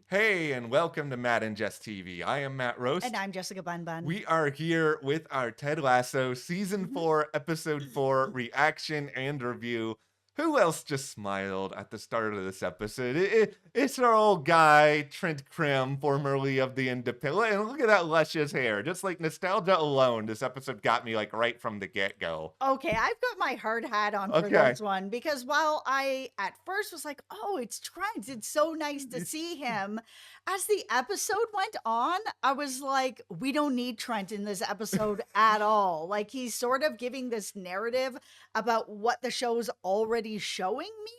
Hey, and welcome to Matt and Jess TV. I am Matt And Roast. I'm Jessica Bun Bun. We are here with our Ted Lasso Season Mhm. 4, Episode 4 reaction and review. Who else just smiled at the start of this episode? It's our old guy, Trent Krim, formerly of the Independent. And look at that luscious hair. Just like nostalgia alone, this episode got me like right from the get-go. Okay, I've got my hard hat on for Okay. this one because while I at first was like, oh, it's Trent, it's so nice to see him. As the episode went on, I was like, we don't need Trent in this episode at all. Like, he's sort of giving this narrative about what the show's already showing me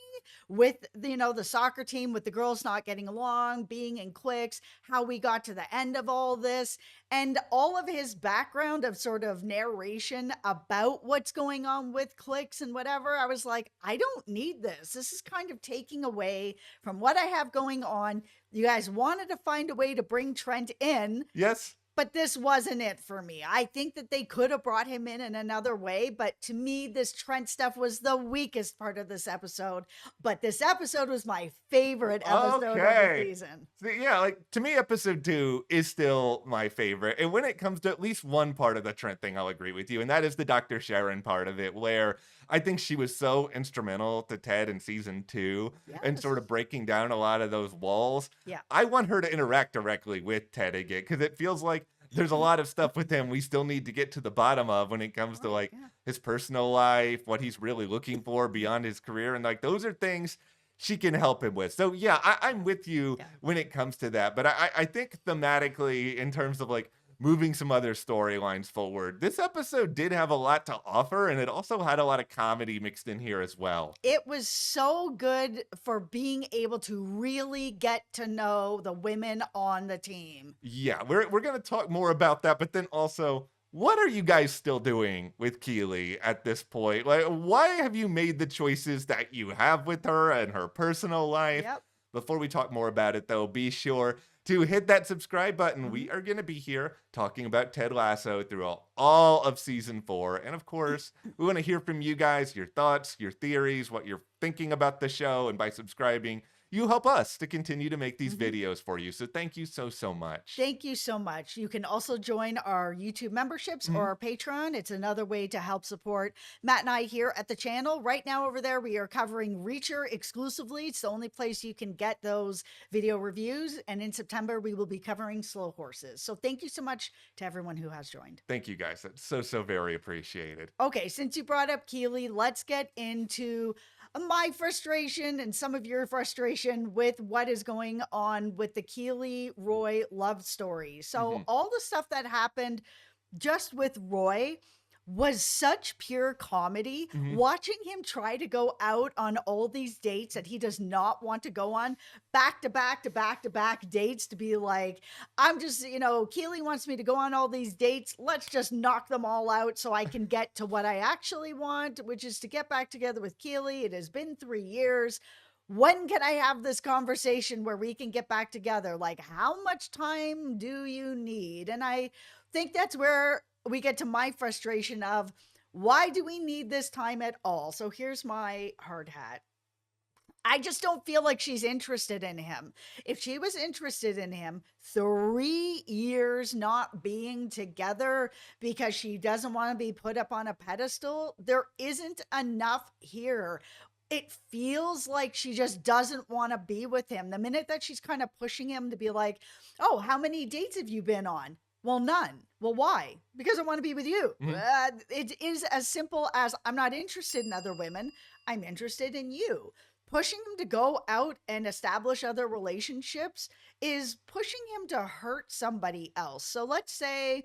with the soccer team, with the girls not getting along, being in cliques, how we got to the end of all this, and all of his background of sort of narration about what's going on with cliques and whatever. I was like, I don't need this. This is kind of taking away from what I have going on. You guys wanted to find a way to bring Trent in, Yes. but this wasn't it for me. I think that they could have brought him in another way, but to me, this Trent stuff was the weakest part of this episode. But this episode was my favorite episode of the Okay. season. Yeah, like to me, episode 2 is still my favorite. And when it comes to at least one part of the Trent thing, I'll agree with you. And that is the Dr. Sharon part of it, where I think she was so instrumental to Ted in season 2 and Yes. sort of breaking down a lot of those walls. Yeah. I want her to interact directly with Ted again because it feels like there's a lot of stuff with him we still need to get to the bottom of when it comes to Right. like Yeah. his personal life, what he's really looking for beyond his career. And like those are things she can help him with. So yeah, I'm with you Yeah. when it comes to that. But I think thematically, in terms of like moving some other storylines forward, this episode did have a lot to offer, and it also had a lot of comedy mixed in here as well. It was so good for being able to really get to know the women on the team. Yeah, we're gonna talk more about that, but then also, what are you guys still doing with Keeley at this point? Like, why have you made the choices that you have with her and her personal life? Yep. Before we talk more about it, though, be sure to hit that subscribe button. Mhm. We are going to be here talking about Ted Lasso through all of season 4. And of course, we want to hear from you guys, your thoughts, your theories, what you're thinking about the show. And by subscribing, you help us to continue to make these Mhm. videos for you. So thank you so much. Thank you so much. You can also join our YouTube memberships or Mhm. our Patreon. It's another way to help support Matt and I here at the channel. Right now, over there, we are covering Reacher exclusively. It's the only place you can get those video reviews. And in September, we will be covering Slow Horses. So thank you so much to everyone who has joined. Thank you guys. That's so very appreciated. Okay, since you brought up Keeley, let's get into my frustration and some of your frustration with what is going on with the Keeley Roy love story. So, Mhm. all the stuff that happened just with Roy was such pure comedy. Mhm. Watching him try to go out on all these dates that he does not want to go on, back to back to back to back dates, to be like, I'm just, Keely wants me to go on all these dates. Let's just knock them all out so I can get to what I actually want, which is to get back together with Keely. It has been 3 years. When can I have this conversation where we can get back together? Like, how much time do you need? And I think that's where we get to my frustration of, why do we need this time at all? So here's my hard hat. I just don't feel like she's interested in him. If she was interested in him, 3 years not being together because she doesn't want to be put up on a pedestal, there isn't enough here. It feels like she just doesn't want to be with him. The minute that she's kind of pushing him to be like, oh, how many dates have you been on? Well, none. Well, why? Because I want to be with you. Mhm. It is as simple as, I'm not interested in other women. I'm interested in you. Pushing him to go out and establish other relationships is pushing him to hurt somebody else. So let's say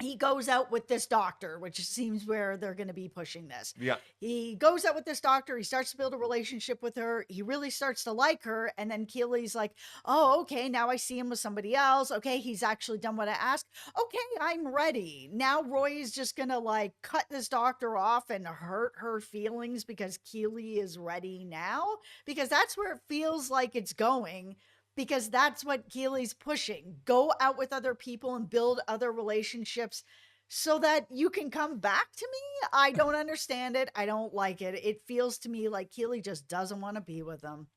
he goes out with this doctor, which seems where they're going to be pushing this. Yeah. He goes out with this doctor. He starts to build a relationship with her. He really starts to like her. And then Keely's like, oh, okay, now I see him with somebody else. Okay, he's actually done what I asked. Okay, I'm ready. Now Roy is just going to like cut this doctor off and hurt her feelings because Keely is ready now. Because that's where it feels like it's going, because that's what Keely's pushing. Go out with other people and build other relationships so that you can come back to me. I don't understand it. I don't like it. It feels to me like Keely just doesn't want to be with them.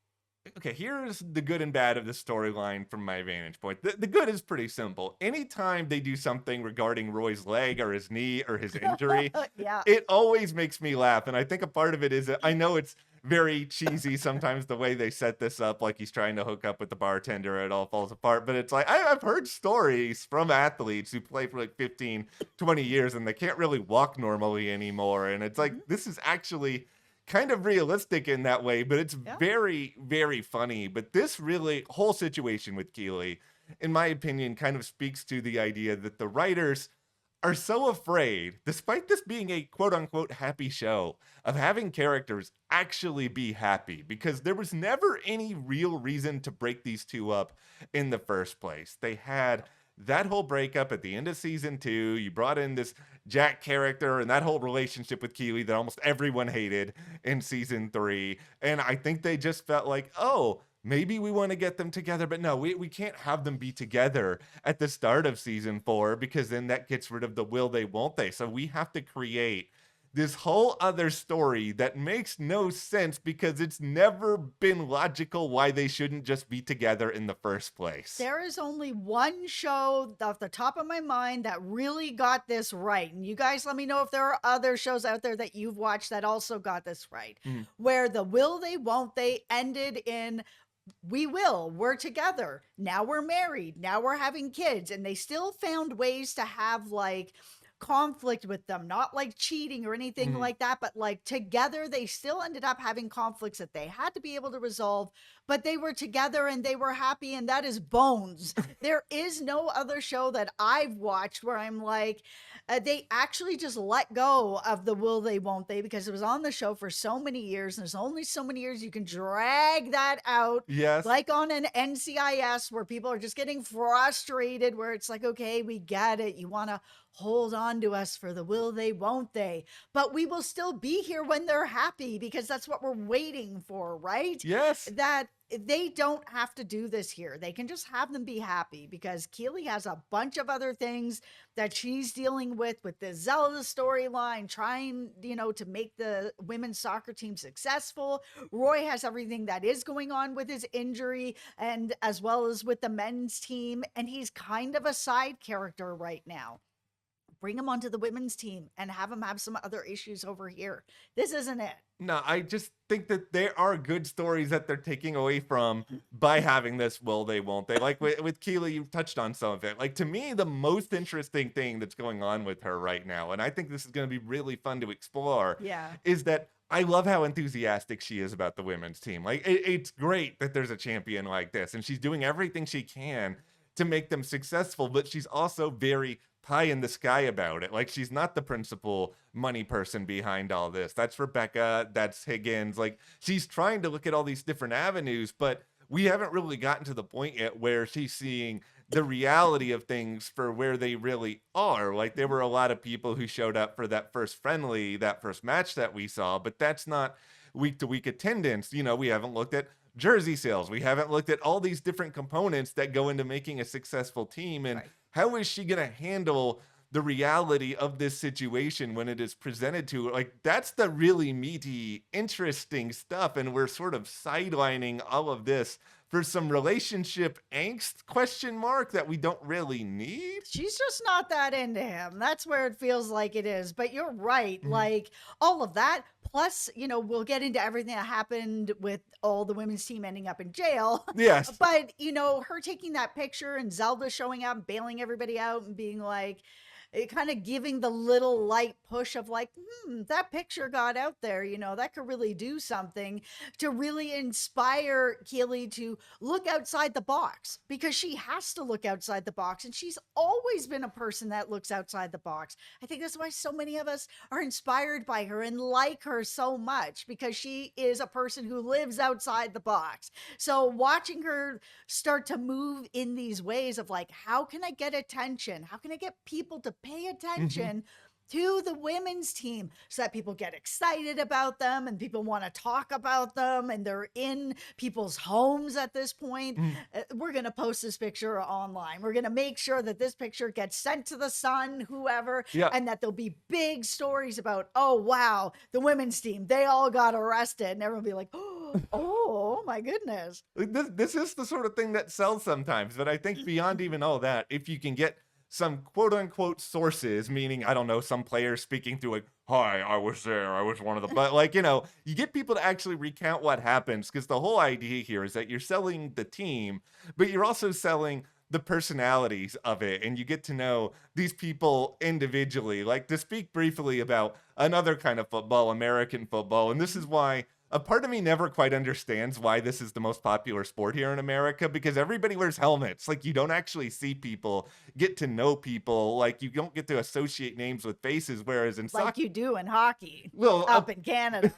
Okay, here's the good and bad of the storyline from my vantage point. The good is pretty simple. Anytime they do something regarding Roy's leg or his knee or his injury, Yeah. it always makes me laugh. And I think a part of it is that I know it's very cheesy sometimes the way they set this up, like he's trying to hook up with the bartender, it all falls apart. But it's like, I've heard stories from athletes who play for like 15, 20 years and they can't really walk normally anymore. And it's like, Mhm. this is actually kind of realistic in that way, but it's Yeah. very, very funny. But this really whole situation with Keeley, in my opinion, kind of speaks to the idea that the writers are so afraid, despite this being a quote unquote happy show, of having characters actually be happy because there was never any real reason to break these two up in the first place. They had that whole breakup at the end of season 2. You brought in this Jack character and that whole relationship with Keeley that almost everyone hated in season 3. And I think they just felt like, oh, maybe we want to get them together, but no, we can't have them be together at the start of season 4 because then that gets rid of the will they, won't they. So we have to create this whole other story that makes no sense because it's never been logical why they shouldn't just be together in the first place. There is only one show off the top of my mind that really got this right. And you guys let me know if there are other shows out there that you've watched that also got this right. Mm. Where the will they, won't they ended in we will, we're together. Now we're married. Now we're having kids. And they still found ways to have like conflict with them, not like cheating or anything Mhm. like that, but like together they still ended up having conflicts that they had to be able to resolve, but they were together and they were happy. And that is Bones. There is no other show that I've watched where I'm like, they actually just let go of the will they, won't they, because it was on the show for so many years. And there's only so many years you can drag that out Yes. like on an NCIS where people are just getting frustrated, where it's like, okay, we get it. You want to hold on to us for the will they, won't they? But we will still be here when they're happy because that's what we're waiting for, right? Yes. That they don't have to do this here. They can just have them be happy because Keeley has a bunch of other things that she's dealing with the Zelda storyline, trying, to make the women's soccer team successful. Roy has everything that is going on with his injury and as well as with the men's team. And he's kind of a side character right now. Bring him onto the women's team and have him have some other issues over here. This isn't it. No, I just think that there are good stories that they're taking away from by having this will they, won't they. Like with Keeley, you've touched on some of it. Like to me, the most interesting thing that's going on with her right now, and I think this is going to be really fun to explore, Yeah. is that I love how enthusiastic she is about the women's team. Like it's great that there's a champion like this, and she's doing everything she can to make them successful, but she's also very pie in the sky about it. Like she's not the principal money person behind all this. That's Rebecca, that's Higgins. Like she's trying to look at all these different avenues, but we haven't really gotten to the point yet where she's seeing the reality of things for where they really are. Like there were a lot of people who showed up for that first friendly, that first match that we saw, but that's not week to week attendance. We haven't looked at jersey sales. We haven't looked at all these different components that go into making a successful team. And Right. how is she going to handle the reality of this situation when it is presented to her? Like that's the really meaty, interesting stuff. And we're sort of sidelining all of this for some relationship angst question mark that we don't really need. She's just not that into him. That's where it feels like it is. But you're right. Mhm. Like all of that. Plus, we'll get into everything that happened with all the women's team ending up in jail. Yes. But, her taking that picture and Zelda showing up and bailing everybody out and being like, kind of giving the little light push of like, that picture got out there, that could really do something to really inspire Keeley to look outside the box because she has to look outside the box. And she's always been a person that looks outside the box. I think that's why so many of us are inspired by her and like her so much because she is a person who lives outside the box. So watching her start to move in these ways of like, how can I get attention? How can I get people to pay attention to the women's team so that people get excited about them and people want to talk about them and they're in people's homes at this point. Mm. We're going to post this picture online. We're going to make sure that this picture gets sent to the Sun, whoever, Yeah. and that there'll be big stories about, oh, wow, the women's team, they all got arrested. And everyone will be like, oh, Oh my goodness. Like, this is the sort of thing that sells sometimes, but I think beyond even all that, if you can get some quote unquote sources, meaning, I don't know, some players speaking through like, hi, I was there, I was one of the, but like, you get people to actually recount what happens, because the whole idea here is that you're selling the team, but you're also selling the personalities of it, and you get to know these people individually. Like, to speak briefly about another kind of football, American football, and this is why a part of me never quite understands why this is the most popular sport here in America, because everybody wears helmets. Like, you don't actually see people, get to know people. Like, you don't get to associate names with faces. Whereas in Like soccer, you do in hockey well, up in Canada.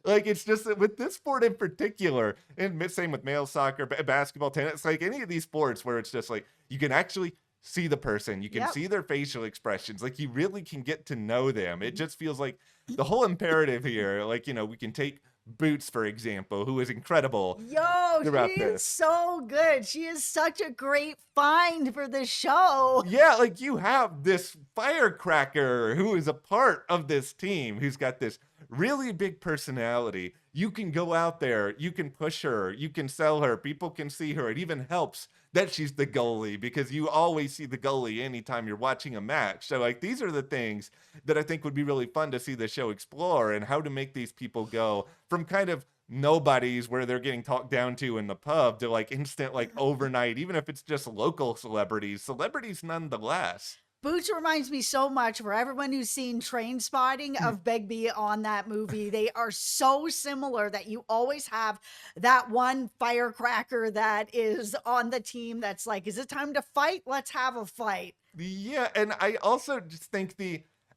like, it's just that with this sport in particular, and same with male soccer, basketball, tennis, like any of these sports where it's just like you can actually see the person, you can Yep. see their facial expressions, like you really can get to know them. It just feels like the whole imperative here, like, we can take Boots, for example, who is incredible Yo, she throughout is this. so good. She is such a great find for this show. Yeah, like you have this firecracker who is a part of this team, who's got this really big personality. You can go out there, you can push her, you can sell her, people can see her. It even helps that she's the goalie, because you always see the goalie anytime you're watching a match. So, like, these are the things that I think would be really fun to see the show explore, and how to make these people go from kind of nobodies where they're getting talked down to in the pub to like instant, like overnight, even if it's just local celebrities nonetheless. Boots reminds me so much, for everyone who's seen Train Spotting, of Begbie on that movie. They are so similar that you always have that one firecracker that is on the team that's like, is it time to fight? Let's have a fight. Yeah, and I also just think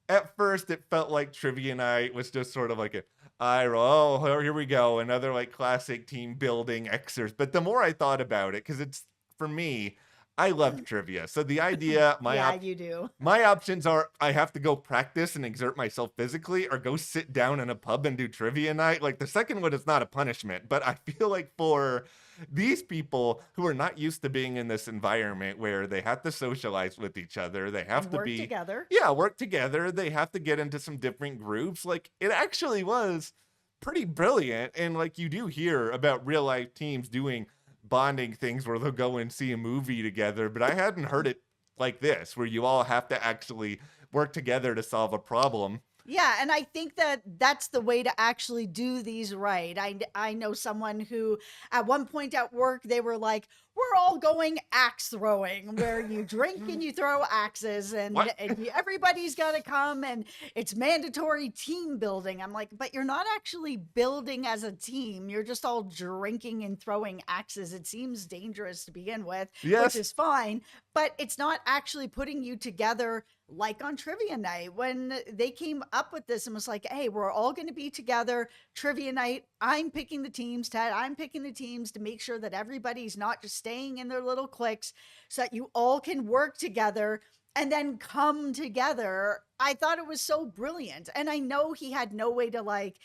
at first it felt like trivia night was just sort of like a eye roll. Oh, here we go, another like classic team building exercise. But the more I thought about it, because it's, for me, I love trivia. So the idea, Yeah, you do. my options are, I have to go practice and exert myself physically, or go sit down in a pub and do trivia night. Like, the second one is not a punishment, but I feel like for these people who are not used to being in this environment where they have to socialize with each other, they have And to work be, together. yeah, work together, they have to get into some different groups. Like, it actually was pretty brilliant. And like, you do hear about real life teams doing bonding things where they'll go and see a movie together, but I hadn't heard it like this, where you all have to actually work together to solve a problem. Yeah, and I think that that's the way to actually do these right. I know someone who, at one point at work, they were like, "We're all going axe throwing, where you drink and you throw axes, and What? everybody's got to come, and it's mandatory team building." I'm like, "But you're not actually building as a team. You're just all drinking and throwing axes. It seems dangerous to begin with, which Yes. is fine, but it's not actually putting you together." Like on trivia night, when they came up with this and was like, "Hey, we're all going to be together trivia night. I'm picking the teams, Ted. I'm picking the teams to make sure that everybody's not just staying in their little cliques, so that you all can work together and then come together." I thought it was so brilliant. And I know he had no way to like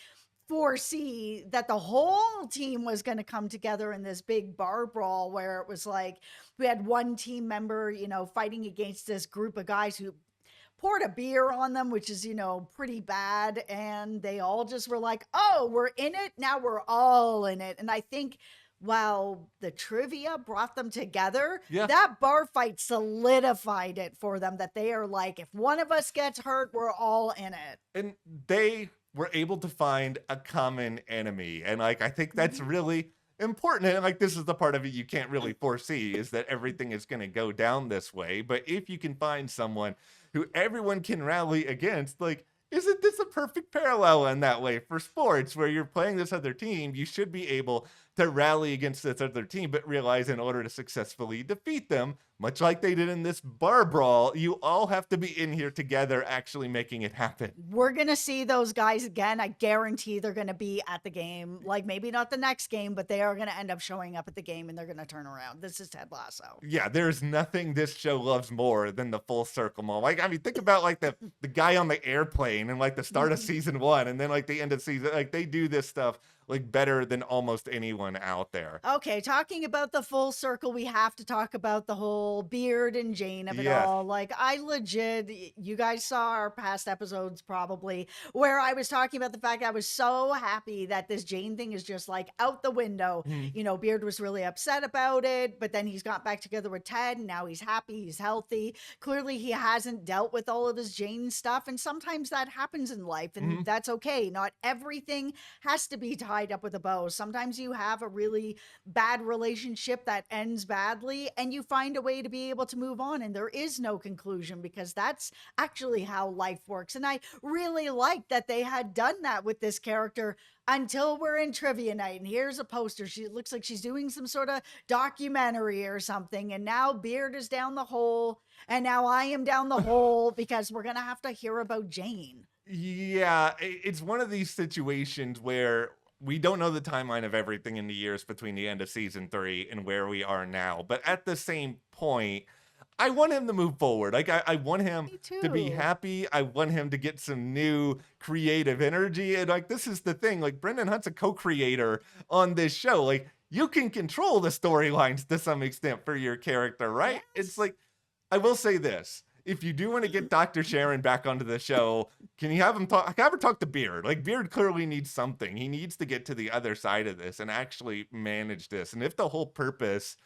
foresee that the whole team was going to come together in this big bar brawl, where it was like we had one team member, fighting against this group of guys who poured a beer on them, which is, pretty bad. And they all just were like, "Oh, we're in it. Now we're all in it." And I think while the trivia brought them together, Yeah. that bar fight solidified it for them, that they are like, if one of us gets hurt, we're all in it. And they were able to find a common enemy. And like, I think that's really important. And like, this is the part of it you can't really foresee, is that everything is going to go down this way. But if you can find someone who everyone can rally against, like, isn't this a perfect parallel in that way for sports, where you're playing this other team? You should be able to rally against this other team, but realize in order to successfully defeat them, much like they did in this bar brawl, you all have to be in here together, actually making it happen. We're going to see those guys again. I guarantee they're going to be at the game. Like, maybe not the next game, but they are going to end up showing up at the game, and they're going to turn around. This is Ted Lasso. Yeah, there's nothing this show loves more than the full circle moment. Like, I mean, think about like the guy on the airplane and like the start of season 1, and then like the end of season. Like, they do this stuff like better than almost anyone out there. Okay, talking about the full circle, we have to talk about the whole Beard and Jane of it Yes. all. Like, I legit, you guys saw our past episodes probably, where I was talking about the fact I was so happy that this Jane thing is just like out the window. Mhm. You know, Beard was really upset about it, but then he's got back together with Ted and now he's happy, he's healthy. Clearly, he hasn't dealt with all of his Jane stuff, and sometimes that happens in life, and Mhm. that's okay. Not everything has to be tied up with a bow. Sometimes you have a really bad relationship that ends badly and you find a way to be able to move on, and there is no conclusion, because that's actually how life works. And I really like that they had done that with this character until we're in trivia night and here's a poster. She looks like she's doing some sort of documentary or something, and now Beard is down the hole and now I am down the hole because we're gonna have to hear about Jane. Yeah, it's one of these situations where we don't know the timeline of everything in the years between the end of season 3 and where we are now. But at the same point, I want him to move forward. Like, I want him Me to be too. happy. I want him to get some new creative energy. And, like, this is the thing. Like, Brendan Hunt's a co creator on this show. Like, you can control the storylines to some extent for your character, right? It's Yes. like, I will say this. If you do want to get Dr. Sharon back onto the show, can you have him talk? Have her talk to Beard. Like, Beard clearly needs something. He needs to get to the other side of this and actually manage this. And if the whole purpose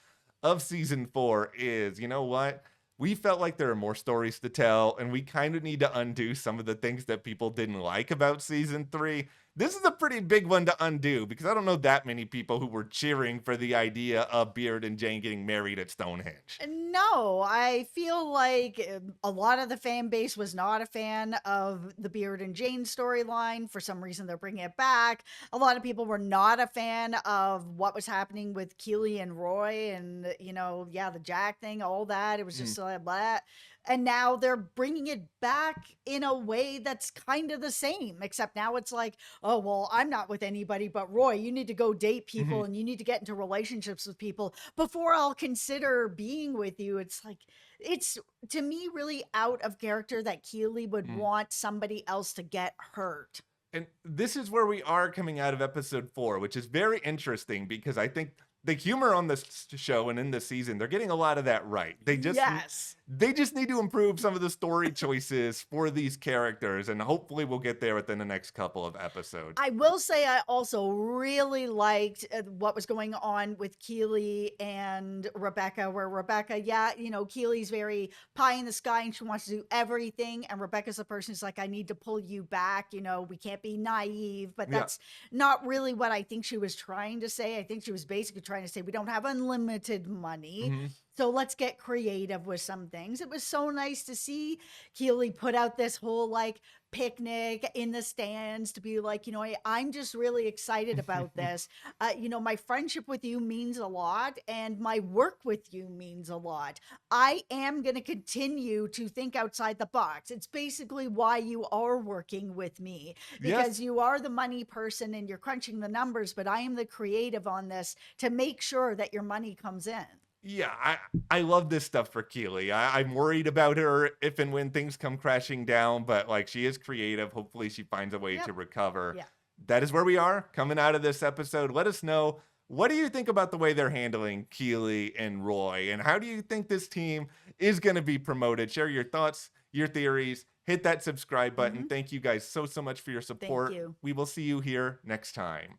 of season 4 is, you know what? We felt like there are more stories to tell, and we kind of need to undo some of the things that people didn't like about season 3. This is a pretty big one to undo, because I don't know that many people who were cheering for the idea of Beard and Jane getting married at Stonehenge. No, I feel like a lot of the fan base was not a fan of the Beard and Jane storyline. For some reason, they're bringing it back. A lot of people were not a fan of what was happening with Keeley and Roy, and, you know, yeah, the Jack thing, all that. It was Mm. just like that. And now they're bringing it back in a way that's kind of the same, except now it's like, oh, well, I'm not with anybody but Roy. You need to go date people Mhm. and you need to get into relationships with people before I'll consider being with you. It's like, it's to me really out of character that Keeley would Mm. want somebody else to get hurt. And this is where we are coming out of episode 4, which is very interesting because I think the humor on this show and in this season, they're getting a lot of that right. Yes. They just need to improve some of the story choices for these characters, and hopefully we'll get there within the next couple of episodes. I will say I also really liked what was going on with Keeley and Rebecca, where Rebecca, yeah, you know, Keeley's very pie in the sky and she wants to do everything. And Rebecca's the person who's like, I need to pull you back. You know, we can't be naive. But Yeah. that's not really what I think she was trying to say. I think she was basically trying to say, we don't have unlimited money. Mhm. So let's get creative with some things. It was so nice to see Keeley put out this whole like picnic in the stands to be like, you know, I'm just really excited about this. You know, my friendship with you means a lot and my work with you means a lot. I am going to continue to think outside the box. It's basically why you are working with me, Yes. because you are the money person and you're crunching the numbers, but I am the creative on this to make sure that your money comes in. Yeah, I love this stuff for Keeley. I'm worried about her if and when things come crashing down, but like she is creative. Hopefully she finds a way Yep. to recover. Yeah. That is where we are coming out of this episode. Let us know, what do you think about the way they're handling Keeley and Roy? And how do you think this team is going to be promoted? Share your thoughts, your theories. Hit that subscribe button. Mhm. Thank you guys so much for your Thank support. you. We will see you here next time.